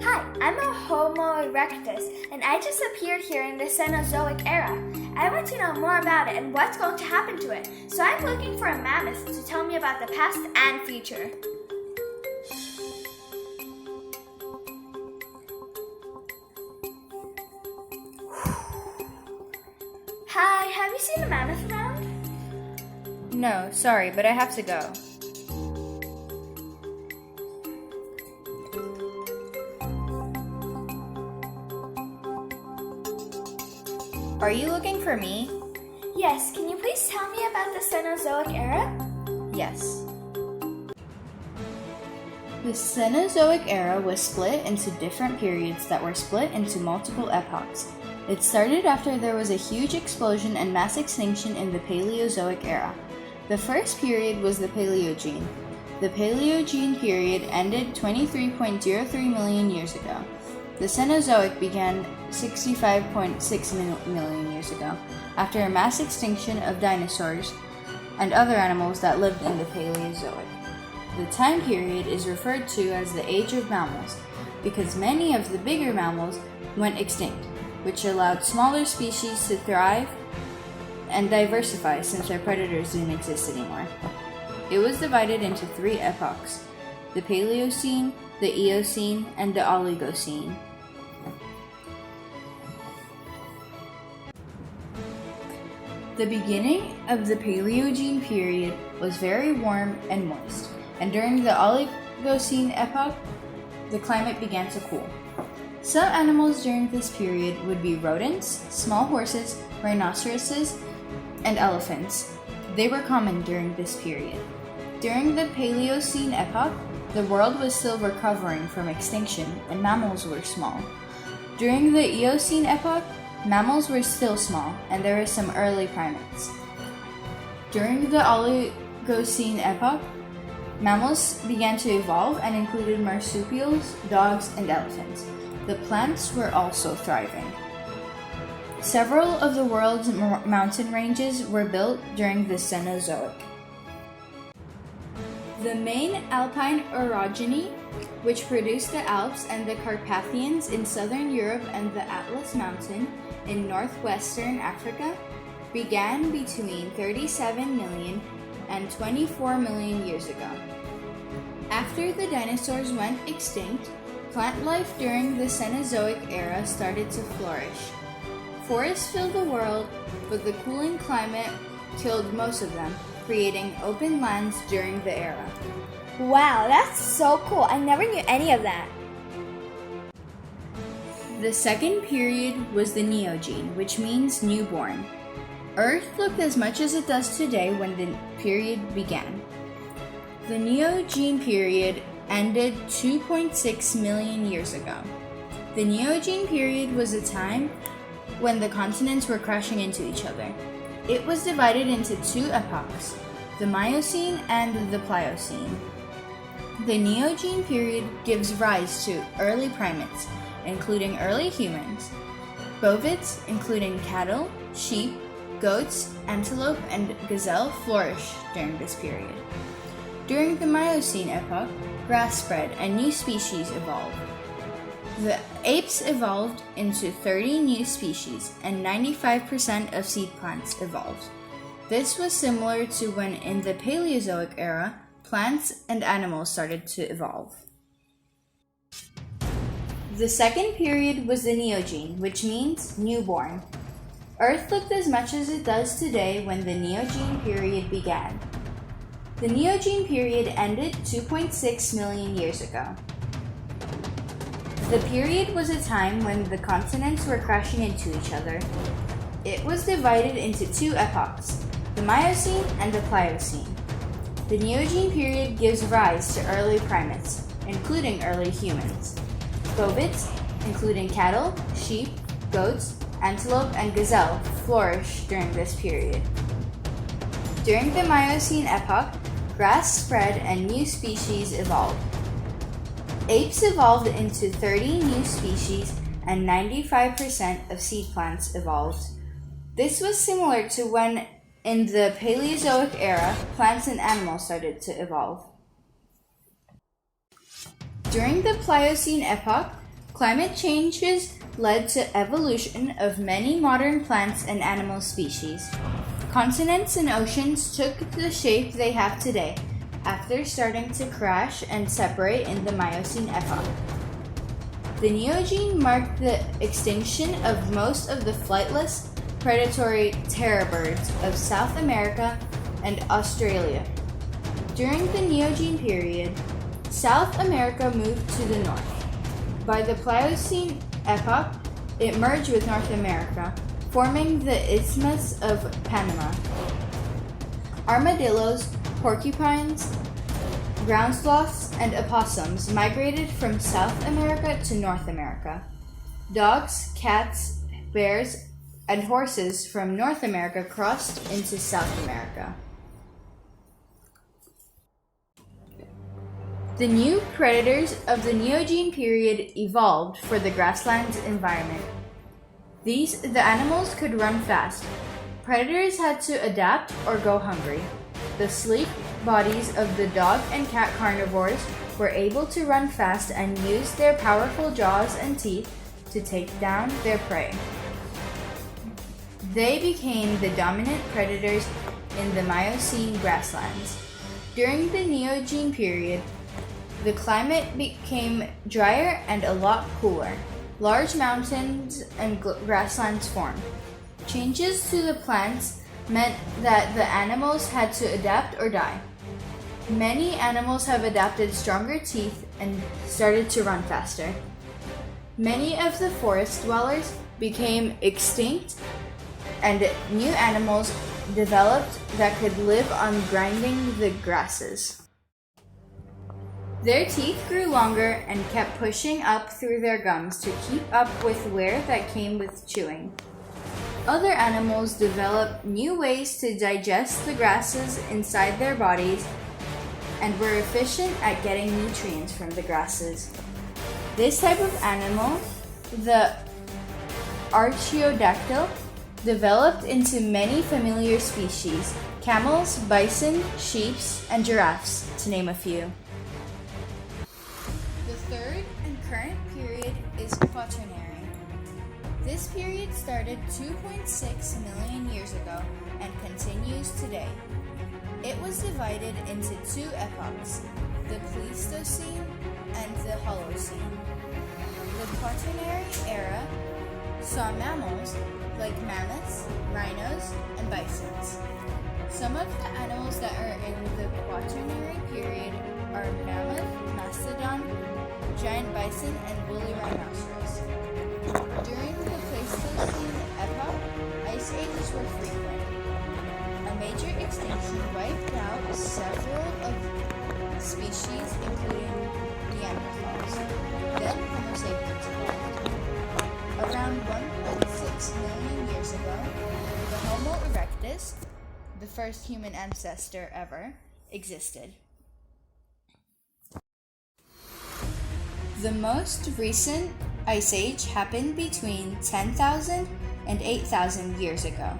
Hi, I'm a Homo erectus, and I just appeared here in the Cenozoic Era. I want to know more about it and what's going to happen to it, so I'm looking for a mammoth to tell me about the past and future. Hi, have you seen a mammoth around? No, sorry, but I have to go. Are you looking for me? Yes, can you please tell me about the Cenozoic Era? Yes. The Cenozoic Era was split into different periods that were split into multiple epochs. It started after there was a huge explosion and mass extinction in the Paleozoic Era. The first period was the Paleogene. The Paleogene period ended 23.03 million years ago. The Cenozoic began 65.6 million years ago, after a mass extinction of dinosaurs and other animals that lived in the Paleozoic. The time period is referred to as the Age of Mammals because many of the bigger mammals went extinct, which allowed smaller species to thrive and diversify since their predators didn't exist anymore. It was divided into three epochs: the Paleocene, the Eocene, and the Oligocene. The beginning of the Paleogene period was very warm and moist, and during the Oligocene epoch, the climate began to cool. Some animals during this period would be rodents, small horses, rhinoceroses, and elephants. They were common during this period. During the Paleocene epoch, the world was still recovering from extinction and mammals were small. During the Eocene epoch, mammals were still small and there were some early primates. During the Oligocene epoch, mammals began to evolve and included marsupials, dogs, and elephants. The plants were also thriving. Several of the world's mountain ranges were built during the Cenozoic. The main alpine orogeny, which produced the Alps and the Carpathians in southern Europe and the Atlas Mountain in northwestern Africa, began between 37 million and 24 million years ago. After the dinosaurs went extinct, plant life during the Cenozoic era started to flourish. Forests filled the world, but the cooling climate killed most of them, creating open lands during the era. Wow, that's so cool. I never knew any of that. The second period was the Neogene, which means newborn. Earth looked as much as it does today when the period began. The Neogene period ended 2.6 million years ago. The Neogene period was a time when the continents were crashing into each other. It was divided into two epochs, the Miocene and the Pliocene. The Neogene period gives rise to early primates, including early humans. Bovids, including cattle, sheep, goats, antelope, and gazelle flourished during this period. During the Miocene epoch, grass spread and new species evolved. The apes evolved into 30 new species, and 95% of seed plants evolved. This was similar to when in the Paleozoic era, plants and animals started to evolve. The second period was the Neogene, which means newborn. Earth looked as much as it does today when the Neogene period began. The Neogene period ended 2.6 million years ago. The period was a time when the continents were crashing into each other. It was divided into two epochs, the Miocene and the Pliocene. The Neogene period gives rise to early primates, including early humans. Bovids, including cattle, sheep, goats, antelope, and gazelle, flourished during this period. During the Miocene epoch, grass spread and new species evolved. Apes evolved into 30 new species and 95% of seed plants evolved. This was similar to when in the Paleozoic era, plants and animals started to evolve. During the Pliocene epoch, Climate changes led to evolution of many modern plants and animal species. Continents and oceans took the shape they have today after starting to crash and separate in the Miocene epoch. The Neogene marked the extinction of most of the flightless, predatory terror birds of South America and Australia. During the Neogene period, South America moved to the north. By the Pliocene epoch, it merged with North America, forming the Isthmus of Panama. Armadillos, porcupines, ground sloths, and opossums migrated from South America to North America. Dogs, cats, bears, and horses from North America crossed into South America. The new predators of the Neogene period evolved for the grasslands environment. The animals could run fast. Predators had to adapt or go hungry. The sleek bodies of the dog and cat carnivores were able to run fast and use their powerful jaws and teeth to take down their prey. They became the dominant predators in the Miocene grasslands. During the Neogene period, the climate became drier and a lot cooler. Large mountains and grasslands formed. Changes to the plants meant that the animals had to adapt or die. Many animals have adapted stronger teeth and started to run faster. Many of the forest dwellers became extinct, and new animals developed that could live on grinding the grasses. Their teeth grew longer and kept pushing up through their gums to keep up with wear that came with chewing. Other animals developed new ways to digest the grasses inside their bodies and were efficient at getting nutrients from the grasses. This type of animal, the archaeodactyl, developed into many familiar species: camels, bison, sheep, and giraffes, to name a few. The third and current period is Quaternary. This period started 2.6 million years ago and continues today. It was divided into two epochs, the Pleistocene and the Holocene. The Quaternary Era saw mammals like mammoths, rhinos, and bisons. Some of the animals that are in the Quaternary period are mammoth, mastodon, giant bison, and woolly rhinoceros. During the Pleistocene epoch, ice ages were frequent. A major extinction wiped out several of species, including Neanderthals. Then Homo sapiens evolved. Around 1.6 million years ago, the Homo erectus, the first human ancestor ever, existed. The most recent ice age happened between 10,000 and 8,000 years ago.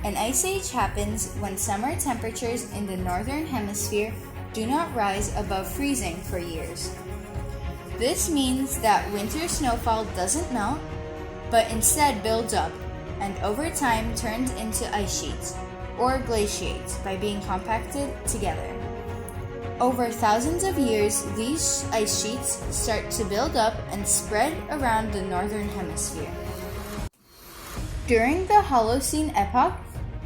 An ice age happens when summer temperatures in the northern hemisphere do not rise above freezing for years. This means that winter snowfall doesn't melt, but instead builds up and over time turns into ice sheets or glaciates by being compacted together. Over thousands of years, these ice sheets start to build up and spread around the northern hemisphere. During the Holocene epoch,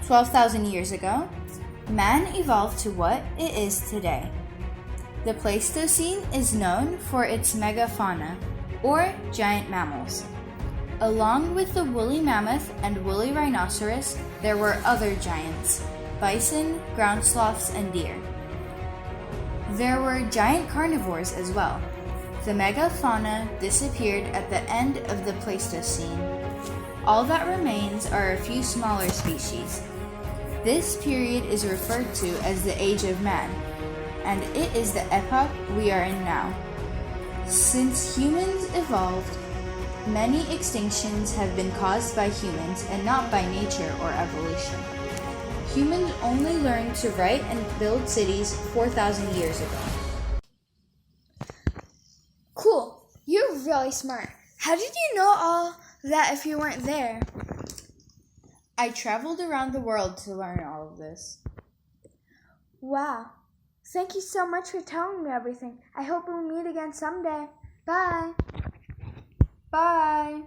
12,000 years ago, man evolved to what it is today. The Pleistocene is known for its megafauna, or giant mammals. Along with the woolly mammoth and woolly rhinoceros, there were other giants: bison, ground sloths, and deer. There were giant carnivores as well. The megafauna disappeared at the end of the Pleistocene. All that remains are a few smaller species. This period is referred to as the Age of Man, and it is the epoch we are in now. Since humans evolved, many extinctions have been caused by humans and not by nature or evolution. Humans only learned to write and build cities 4,000 years ago. Cool! You're really smart. How did you know all that if you weren't there? I traveled around the world to learn all of this. Wow. Thank you so much for telling me everything. I hope we'll meet again someday. Bye. Bye!